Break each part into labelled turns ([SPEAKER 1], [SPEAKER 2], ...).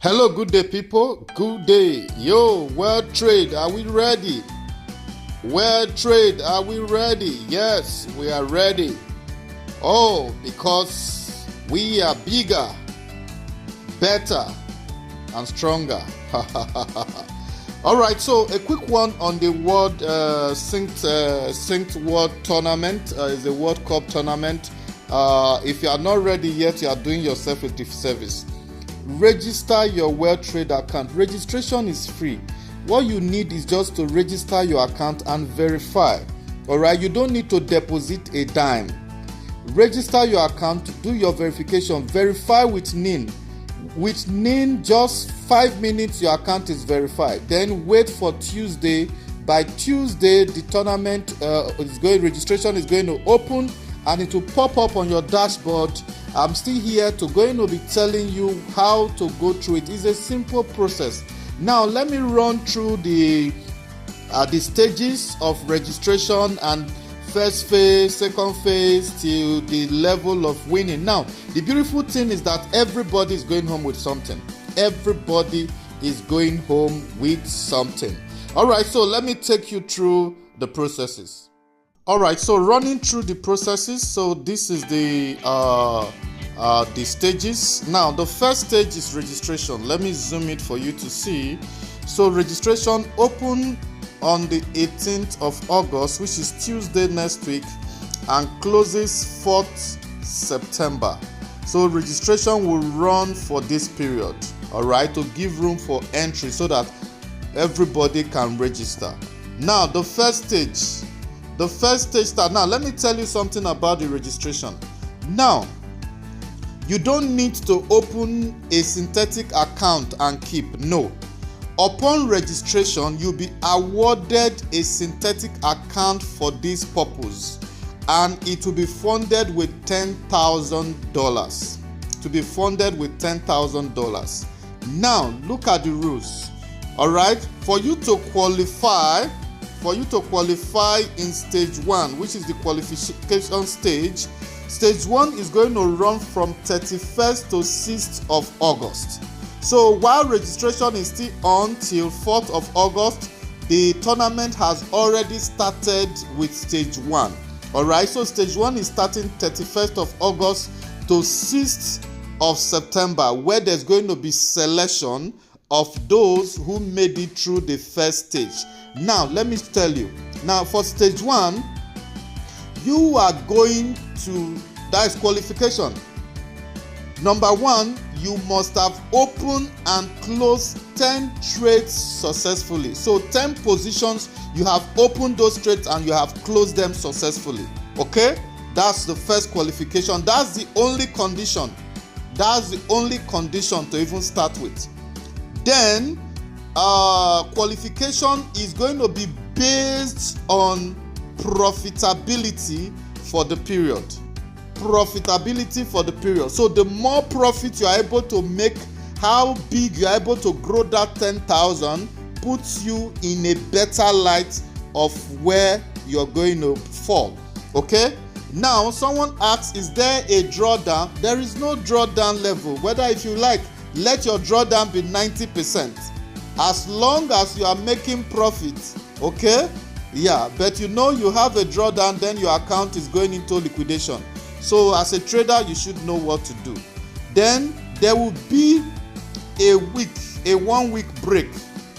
[SPEAKER 1] Hello, good day, people. Good day. Yo, World Trade, are we ready? World Trade, are we ready? Yes, we are ready. Oh, because we are bigger, better, and stronger. All right, so a quick one on the World Syntx World Tournament. Is a World Cup tournament. If you are not ready yet, you are doing yourself a disservice. Register your World Trade account. Registration is free. What you need is just to register your account and verify. All right, you don't need to deposit a dime. Register your account, do your verification, verify with NIN. With NIN, just 5 minutes your account is verified. Then wait for Tuesday. By Tuesday, the tournament registration is going to open and it will pop up on your dashboard. I'm still here to be telling you how to go through it. It's a simple process. Now let me run through the stages of registration and first phase, second phase till the level of winning. Now the beautiful thing is that everybody is going home with something. Everybody is going home with something. All right, so let me take you through the processes. All right, so running through the processes. So this is the stages. Now the first stage is registration. Let me zoom it for you to see. So registration open on the 18th of August, which is Tuesday next week, and closes 4th September. So registration will run for this period, all right, to give room for entry so that everybody can register. Now the first stage start. Now let me tell you something about the registration. Now you don't need to open a synthetic account and keep. No. Upon registration, you'll be awarded a synthetic account for this purpose, and it will be funded with $10,000. To be funded with $10,000. Now look at the rules. All right, for you to qualify in stage 1, which is the qualification stage. Stage 1 is going to run from 31st to 6th of August. So while registration is still on till 4th of August, the tournament has already started with stage 1. All right, so stage 1 is starting 31st of August to 6th of September, where there's going to be selection of those who made it through the first stage. Now let me tell you. Now for stage 1, you are going to, that is qualification. Number 1, you must have opened and closed 10 trades successfully. So 10 positions, you have opened those trades and you have closed them successfully. Okay, that's the first qualification. That's the only condition. That's the only condition to even start with. Then qualification is going to be based on profitability for the period. Profitability for the period. So the more profit you are able to make, how big you are able to grow that 10,000 puts you in a better light of where you're going to fall. Okay, now someone asks, is there a drawdown? There is no drawdown level. Whether, if you like, let your drawdown be 90%, as long as you are making profits. Okay, yeah, but you know you have a drawdown, then your account is going into liquidation. So as a trader, you should know what to do. Then there will be a 1 week break.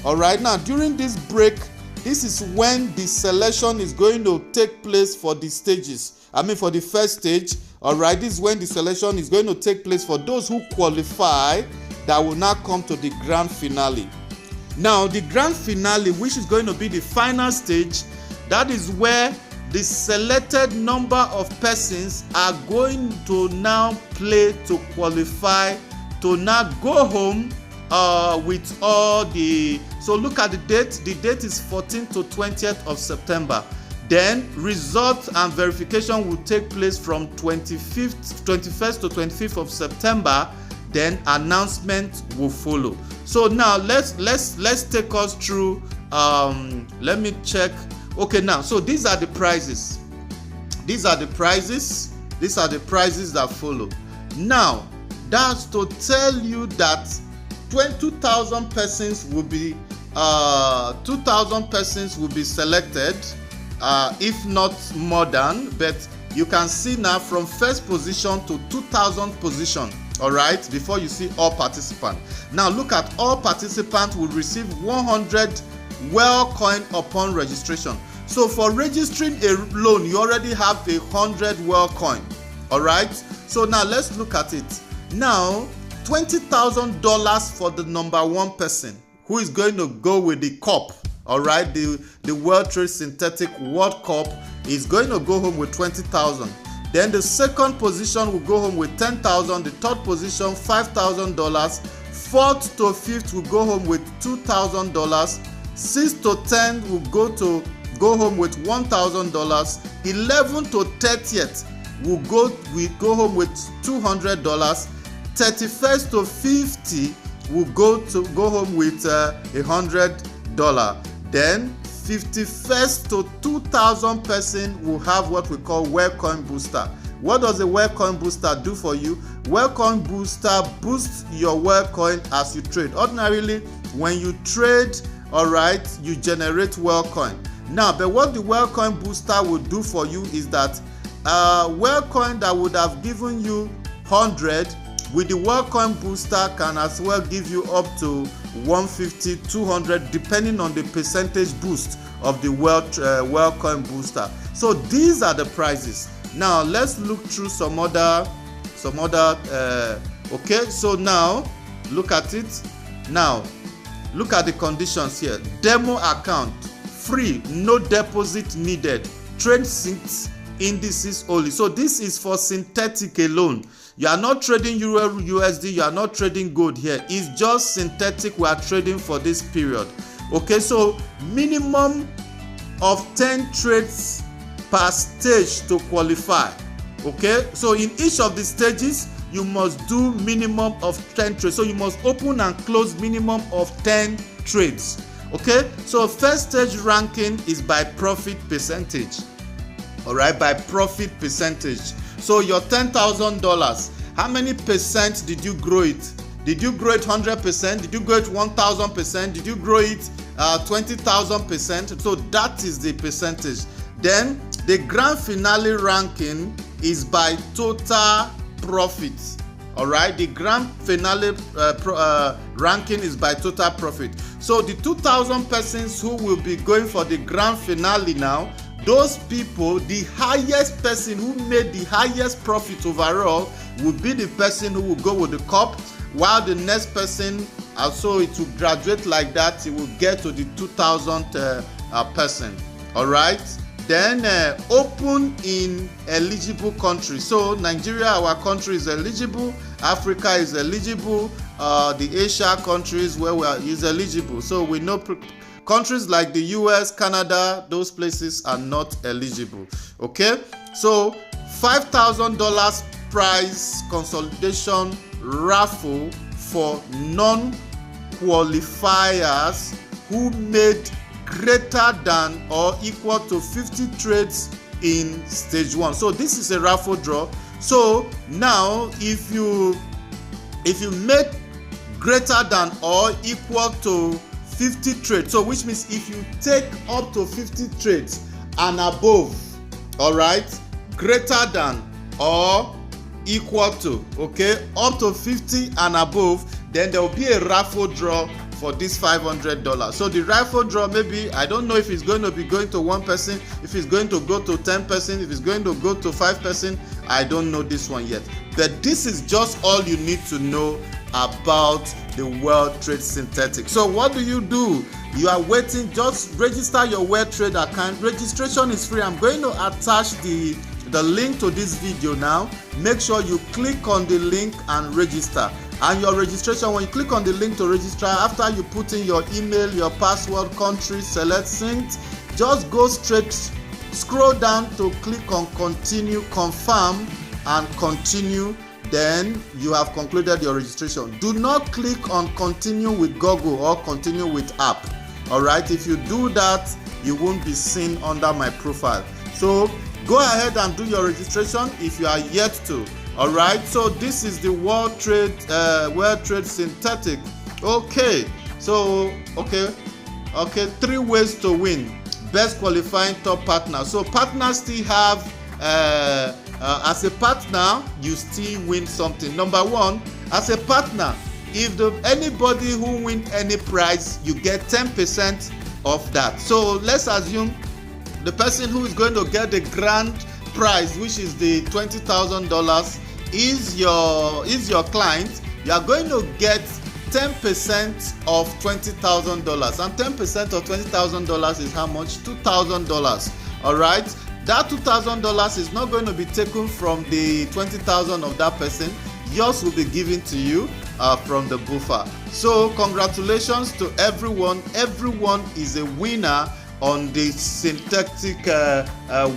[SPEAKER 1] All right, now during this break, this is when the selection is going to take place for the stages. For the first stage. All right, this is when the selection is going to take place for those who qualify, that will now come to the grand finale. Now the grand finale, which is going to be the final stage, that is where the selected number of persons are going to now play to qualify to now go home with all the. So look at the date. The date is 14th to 20th of September. Then results and verification will take place from 21st to 25th of September. Then announcement will follow. So now let's take us through. Let me check. Okay, now so these are the prizes. These are the prizes that follow. Now that's to tell you that 2,000 persons will be 2,000 persons will be selected, if not more than. But you can see now from first position to 2,000 position. All right, before you see all participants. Now look at all participants will receive 100 well coin upon registration. So for registering a loan, you already have 100 well coin. All right, so now let's look at it. Now $20,000 for the number one person who is going to go with the cup. All right, the World Trade Synthetic World Cup is going to go home with 20,000. Then the second position will go home with 10,000. The third position $5,000. Fourth to fifth will go home with $2,000. 6th to 10th will go home with $1,000. 11th to 30th will go home with $200. 31st to 50 will go home with $100. Then 51st to 2,000 person will have what we call Welcome Booster. What does a Welcome Booster do for you? Welcome Booster boosts your Welcoin as you trade. Ordinarily, when you trade, all right, you generate Welcoin. Now, but what the Welcome Booster will do for you is that Welcoin that would have given you 100 with the Welcome Booster can as well give you up to 150, 200, depending on the percentage boost of the Welcome Booster. So these are the prices. Now let's look through some other okay, so now look at it. Now look at the conditions here. Demo account, free, no deposit needed. Trade Syntx indices only. So this is for synthetic alone. You are not trading Euro USD, you are not trading gold here. It's just synthetic we are trading for this period. Okay, so minimum of 10 trades per stage to qualify. Okay, so in each of the stages you must do minimum of 10 trades. So you must open and close minimum of 10 trades. Okay, so first stage ranking is by profit percentage. All right, by profit percentage. So your $10,000, how many percent did you grow it? Did you grow it 100%? Did you grow it 1,000%? Did you grow it 20,000%? So that is the percentage. Then the grand finale ranking is by total profit. All right, the grand finale ranking is by total profit. So the 2,000 persons who will be going for the grand finale now, those people, the highest person who made the highest profit overall will be the person who will go with the cup, while the next person, also it will graduate like that, it will get to the 2,000 person. All right, then open in eligible countries. So Nigeria, our country, is eligible. Africa is eligible. The Asia countries where we are is eligible. So we know countries like the US, Canada, those places are not eligible. Okay, so $5,000 prize consolidation raffle for non-qualifiers who made greater than or equal to 50 trades in stage 1. So this is a raffle draw. So now if you make greater than or equal to 50 trades, so which means if you take up to 50 trades and above, all right, greater than or equal to, okay, up to 50 and above, then there will be a raffle draw for this $500. So the raffle draw, maybe, I don't know if it's going to be going to one person, if it's going to go to 10 person, if it's going to go to 5 person, I don't know this one yet. But this is just all you need to know about the World Trade Synthetic. So what do? You are waiting, just register your World Trade account. Registration is free. I'm going to attach the link to this video now. Make sure you click on the link and register. And your registration, when you click on the link to register, after you put in your email, your password, country, select Syntx, just go straight, scroll down to click on continue, confirm, and continue. Then you have concluded your registration. Do not click on continue with Google or continue with app. All right, if you do that, you won't be seen under my profile. So go ahead and do your registration if you are yet to. All right, so this is the World Trade Synthetic Okay, so okay, 3 ways to win. Best qualifying top partner. So partners still have as a partner, you still win something. Number 1, as a partner, if anybody who wins any prize, you get 10% of that. So let's assume the person who is going to get the grand prize, which is the $20,000, is your client. You are going to get 10% of $20,000, and 10% of $20,000 is how much? $2,000. All right, that $2,000 is not going to be taken from the $20,000 of that person. Yours will be given to you from the buffer. So congratulations to everyone. Everyone is a winner on the Syntx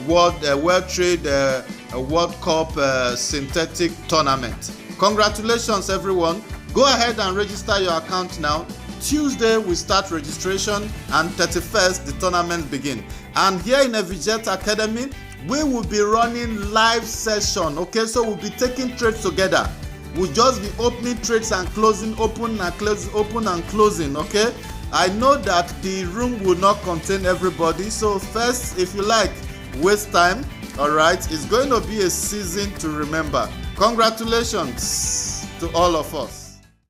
[SPEAKER 1] World Trade World Cup synthetic tournament. Congratulations, everyone. Go ahead and register your account now. Tuesday we start registration, and 31st the tournament begin. And here in Evijet Academy, we will be running live session. Okay, so we'll be taking trades together. We'll just be opening trades and closing, open and closing, open and closing. Okay, I know that the room will not contain everybody, so first, if you like, waste time. All right, it's going to be a season to remember. Congratulations to all of us.